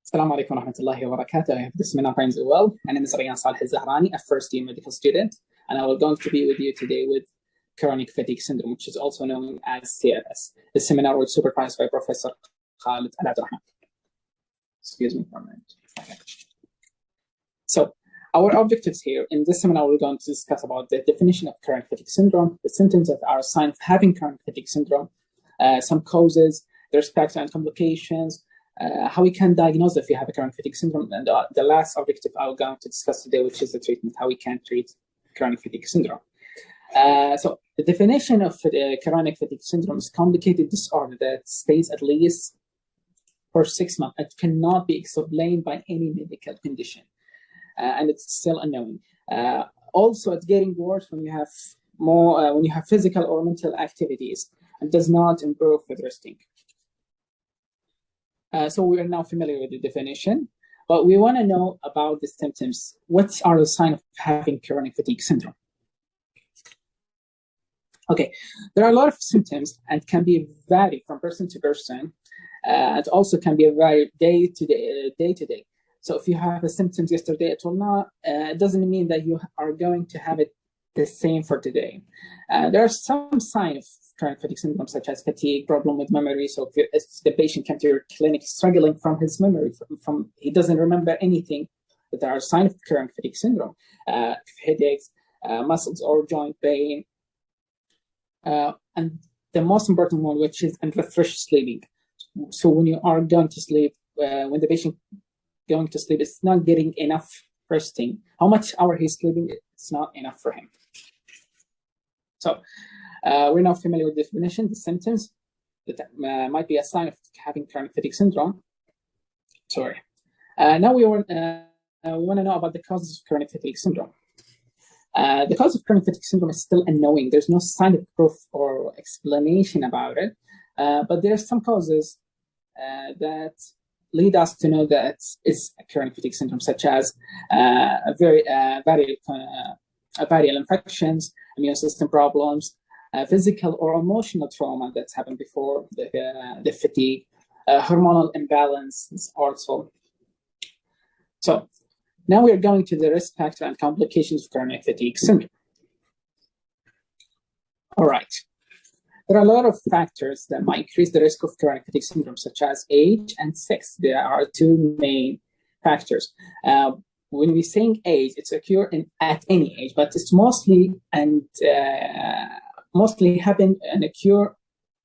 Assalamu alaikum wa rahmatullahi wa barakatuh. I hope this seminar finds you well. My name is Rayan Alzahrani, a first-year medical student, and I will going to be with you today with chronic fatigue syndrome, which is also known as CFS. This seminar was supervised by Professor Rayan Alzahrani. Excuse me for a minute. Okay. So, our objectives here in this seminar, we're going to discuss about the definition of chronic fatigue syndrome, the symptoms that are a sign of having chronic fatigue syndrome, some causes, their spectrum and complications, how we can diagnose if you have a chronic fatigue syndrome, and the last objective I'm going to discuss today, which is the treatment, how we can treat chronic fatigue syndrome. So the definition of chronic fatigue syndrome is a complicated disorder that stays at least for 6 months. It cannot be explained by any medical condition, and it's still unknown. Also, it's getting worse when you have when you have physical or mental activities, and does not improve with resting. So we are now familiar with the definition, but we want to know about the symptoms. What are the signs of having chronic fatigue syndrome? Okay, there are a lot of symptoms and can be vary from person to person. It also can be vary day to day. So if you have the symptoms yesterday, it will not. It doesn't mean that you are going to have it the same for today. There are some signs of chronic fatigue syndrome, such as fatigue, problem with memory. So if the patient comes to your clinic struggling from his memory, from he doesn't remember anything, but there are signs of chronic fatigue syndrome, headaches, muscles or joint pain, and the most important one, which is unrefreshed sleeping. So when you are going to sleep, when the patient going to sleep, it's not getting enough resting. How much hour he's sleeping, it's not enough for him. So we're now familiar with the definition, the symptoms that might be a sign of having chronic fatigue syndrome. Now we want to know about the causes of chronic fatigue syndrome. The cause of chronic fatigue syndrome is still unknown. There's no scientific proof or explanation about it, but there are some causes that lead us to know that it's a chronic fatigue syndrome, such as viral infections, immune system problems, physical or emotional trauma that's happened before the fatigue, hormonal imbalance also. So now we are going to the risk factor and complications of chronic fatigue syndrome. All right. There are a lot of factors that might increase the risk of chronic fatigue syndrome, such as age and sex. There are two main factors. When we're saying age, it's occur at any age, but it's mostly happen and occur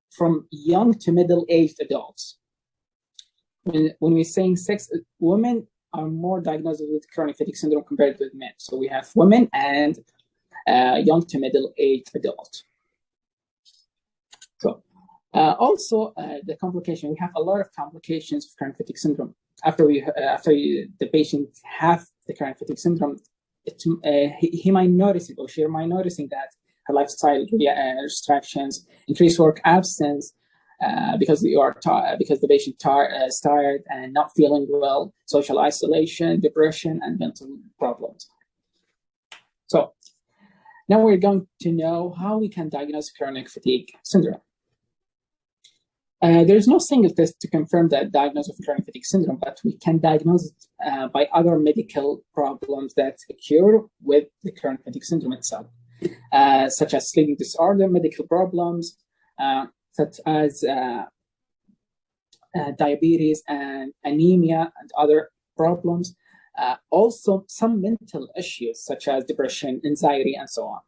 from young to middle-aged adults. When we're saying sex, women are more diagnosed with chronic fatigue syndrome compared with men. So we have women and young to middle-aged adults. So also the complication, we have a lot of complications of chronic fatigue syndrome. After the patient have the chronic fatigue syndrome, he might notice it, or she might noticing that her lifestyle restrictions, increased work absence, because the patient is tired and not feeling well, social isolation, depression, and mental problems. So now we're going to know how we can diagnose chronic fatigue syndrome. There's no single test to confirm the diagnosis of chronic fatigue syndrome, but we can diagnose it by other medical problems that occur with the chronic fatigue syndrome itself, such as sleeping disorder, medical problems, such as diabetes and anemia and other problems. Also, some mental issues, such as depression, anxiety, and so on.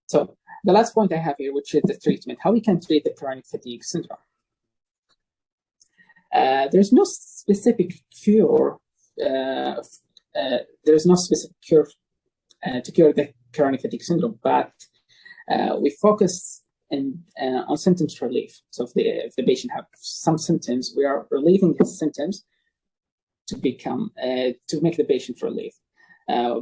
So the last point I have here, which is the treatment, how we can treat the chronic fatigue syndrome. There's no specific cure. There's no specific cure to cure the chronic fatigue syndrome, but we focus on symptoms relief. So if the patient have some symptoms, we are relieving the symptoms to make the patient relief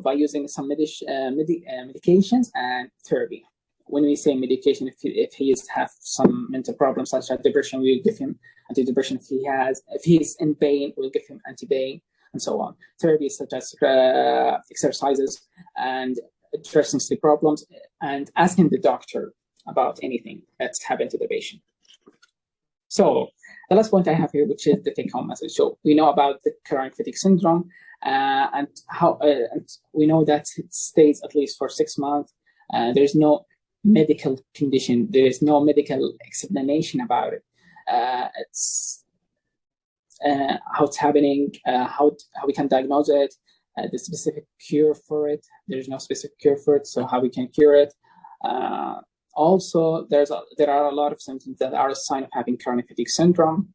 by using some medications and therapy. When we say medication, if he have some mental problems such as depression, we'll give him antidepressant. If he's in pain, we'll give him anti-pain, and so on. Therapy such as exercises and addressing sleep problems, and asking the doctor about anything that's happened to the patient. So the last point I have here, which is the take-home message. So we know about the chronic fatigue syndrome, and we know that it stays at least for 6 months. There's no medical condition. There is no medical explanation about it. It's how it's happening, how we can diagnose it, the specific cure for it. There's no specific cure for it, so how we can cure it. Also, there are a lot of symptoms that are a sign of having chronic fatigue syndrome.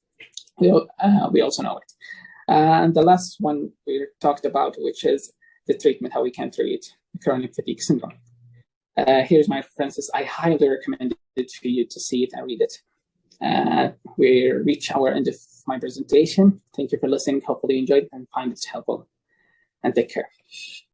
We also know it. And the last one we talked about, which is the treatment, how we can treat chronic fatigue syndrome. Here's my references. I highly recommend it for you to see it and read it. We reach our end of my presentation. Thank you for listening. Hopefully you enjoyed it and find it helpful. And take care.